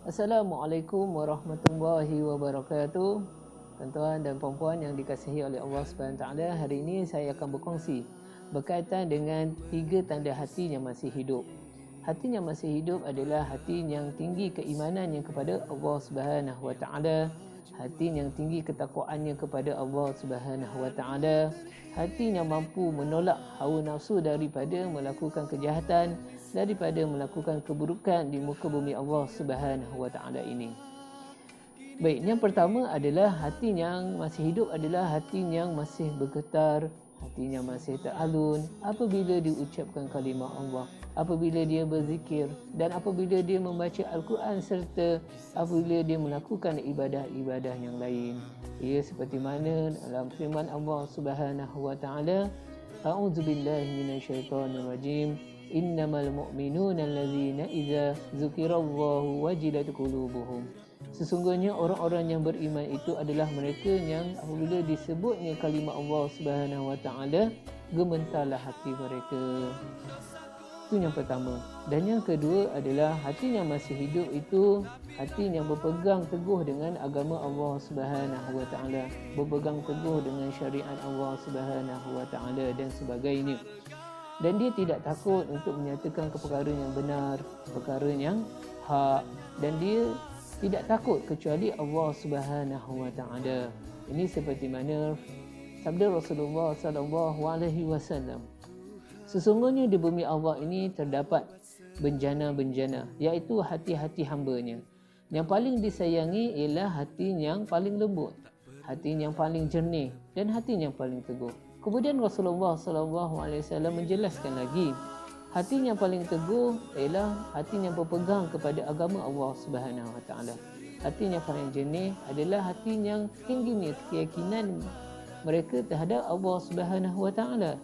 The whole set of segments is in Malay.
Assalamualaikum warahmatullahi wabarakatuh. Tuan-tuan dan puan-puan yang dikasihi oleh Allah Subhanahu taala, hari ini saya akan berkongsi berkaitan dengan 3 tanda hati yang masih hidup. Hati yang masih hidup adalah hati yang tinggi keimanannya kepada Allah Subhanahu wa taala, hati yang tinggi ketakwaannya kepada Allah Subhanahu wa taala, hati yang mampu menolak hawa nafsu daripada melakukan kejahatan, daripada melakukan keburukan di muka bumi Allah Subhanahu wa taala ini. Baik, yang pertama adalah hati yang masih hidup adalah hati yang masih bergetar, hatinya masih teralun apabila diucapkan kalimah Allah, apabila dia berzikir dan apabila dia membaca Al-Quran serta apabila dia melakukan ibadah-ibadah yang lain. Ia seperti mana dalam firman Allah Subhanahu wa taala, A'udzubillahi minasyaitonirrajim. Innamal mu'minuna allazina idza dzukirallahu wajilat qulubuhum. Sesungguhnya orang-orang yang beriman itu adalah mereka yang apabila disebutnya kalimah Allah Subhanahu wa taala, gemetarlah hati mereka. Itu yang pertama. Dan yang kedua adalah hati yang masih hidup itu hati yang berpegang teguh dengan agama Allah Subhanahu wa taala, berpegang teguh dengan syariat Allah Subhanahu wa taala dan sebagainya. Dan dia tidak takut untuk menyatakan perkara yang benar, perkara yang hak, dan dia tidak takut kecuali Allah Subhanahu wa taala. Ini seperti mana sabda Rasulullah sallallahu alaihi wasallam. Sesungguhnya di bumi Allah ini terdapat benjana-benjana, iaitu hati-hati hamba-Nya. Yang paling disayangi ialah hati yang paling lembut, hati yang paling jernih dan hati yang paling teguh. Kemudian Rasulullah SAW menjelaskan lagi, hati yang paling teguh ialah hati yang berpegang kepada agama Allah Subhanahu Wa Taala. Hati yang paling jernih adalah hati yang tingginya keyakinan mereka terhadap Allah Subhanahu Wa Taala.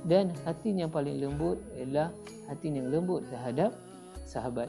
Dan hati yang paling lembut ialah hati yang lembut terhadap sahabat.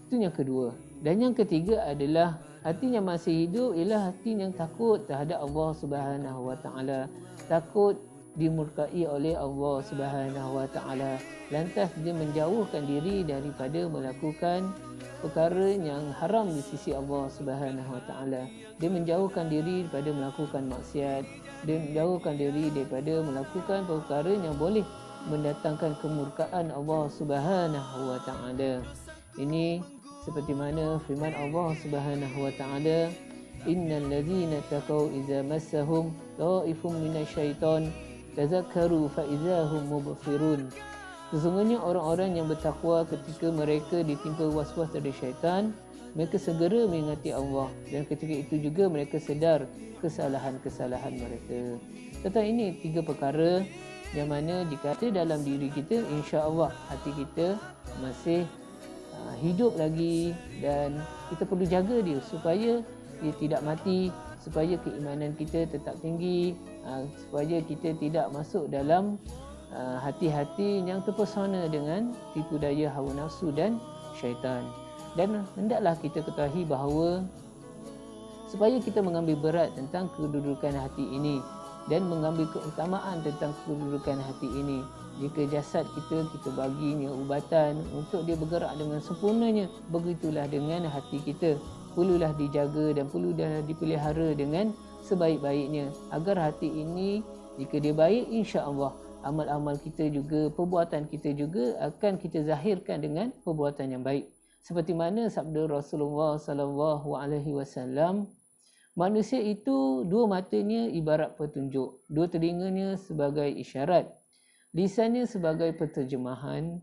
Itu yang kedua. Dan yang ketiga adalah hati yang masih hidup ialah hati yang takut terhadap Allah Subhanahu Wa Taala, takut dimurkai oleh Allah Subhanahu Wa Taala. Lantas dia menjauhkan diri daripada melakukan perkara yang haram di sisi Allah Subhanahu Wa Taala. Dia menjauhkan diri daripada melakukan maksiat, dia menjauhkan diri daripada melakukan perkara yang boleh mendatangkan kemurkaan Allah Subhanahu Wa Taala. Ini seperti mana firman Allah Subhanahu wa taala, innal ladzina taqaw idza massahum ta'ifun minasyaiton tazakkaru fa idzahum mubsirun. Sesungguhnya orang-orang yang bertakwa ketika mereka ditimpa was-was dari syaitan, mereka segera mengingati Allah, dan ketika itu juga mereka sedar kesalahan-kesalahan mereka. Tentang ini 3 perkara yang mana jika ada dalam diri kita, insya-Allah hati kita masih hidup lagi, dan kita perlu jaga dia supaya dia tidak mati, supaya keimanan kita tetap tinggi, supaya kita tidak masuk dalam hati-hati yang terpesona dengan tipu daya hawa nafsu dan syaitan. Dan hendaklah kita ketahui bahawa supaya kita mengambil berat tentang kedudukan hati ini dan mengambil keutamaan tentang kedudukan hati ini, jika jasad kita baginya ubatan untuk dia bergerak dengan sempurnanya, begitulah dengan hati kita, perlulah dijaga dan perlulah dipelihara dengan sebaik-baiknya, agar hati ini jika dia baik, insya-Allah amal-amal kita juga, perbuatan kita juga akan kita zahirkan dengan perbuatan yang baik. Seperti mana sabda Rasulullah sallallahu alaihi wasallam, manusia itu 2 matanya ibarat petunjuk, 2 telinganya sebagai isyarat, lisannya sebagai penterjemahan,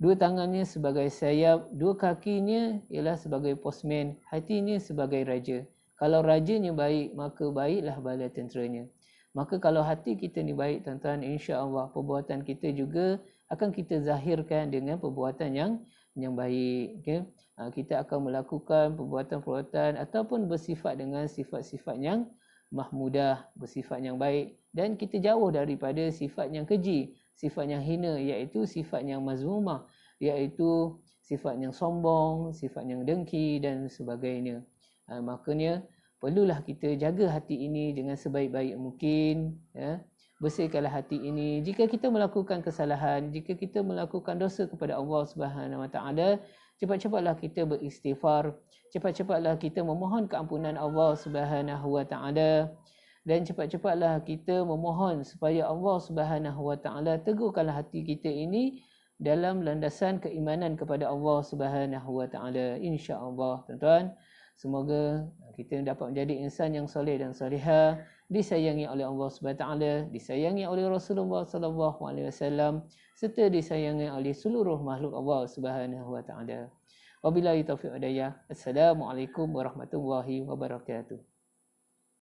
2 tangannya sebagai sayap, 2 kakinya ialah sebagai postman, hatinya sebagai raja. Kalau rajanya baik, maka baiklah bala tenteranya. Maka kalau hati kita ni baik, tuan-tuan, insya-Allah perbuatan kita juga akan kita zahirkan dengan perbuatan yang baik. Okay? Kita akan melakukan perbuatan-perbuatan ataupun bersifat dengan sifat-sifat yang mahmudah, bersifat yang baik, dan kita jauh daripada sifat yang keji, sifat yang hina, iaitu sifat yang mazmumah, iaitu sifat yang sombong, sifat yang dengki dan sebagainya. Makanya perlulah kita jaga hati ini dengan sebaik-baik mungkin, ya. Bersihkanlah hati ini. Jika kita melakukan kesalahan, jika kita melakukan dosa kepada Allah Subhanahu Wa Taala, cepat-cepatlah kita beristighfar, cepat-cepatlah kita memohon keampunan Allah Subhanahu wa taala, dan cepat-cepatlah kita memohon supaya Allah Subhanahu wa taala teguhkanlah hati kita ini dalam landasan keimanan kepada Allah Subhanahu wa taala, insya-Allah. Tuan-tuan, semoga kita dapat menjadi insan yang soleh dan solehah, disayangi oleh Allah Subhanahu wa taala, disayangi oleh Rasulullah sallallahu alaihi wasallam, serta disayangi oleh seluruh makhluk Allah Subhanahu wa taala. Wabillahi taufiq wa hidayah. Assalamualaikum warahmatullahi wabarakatuh.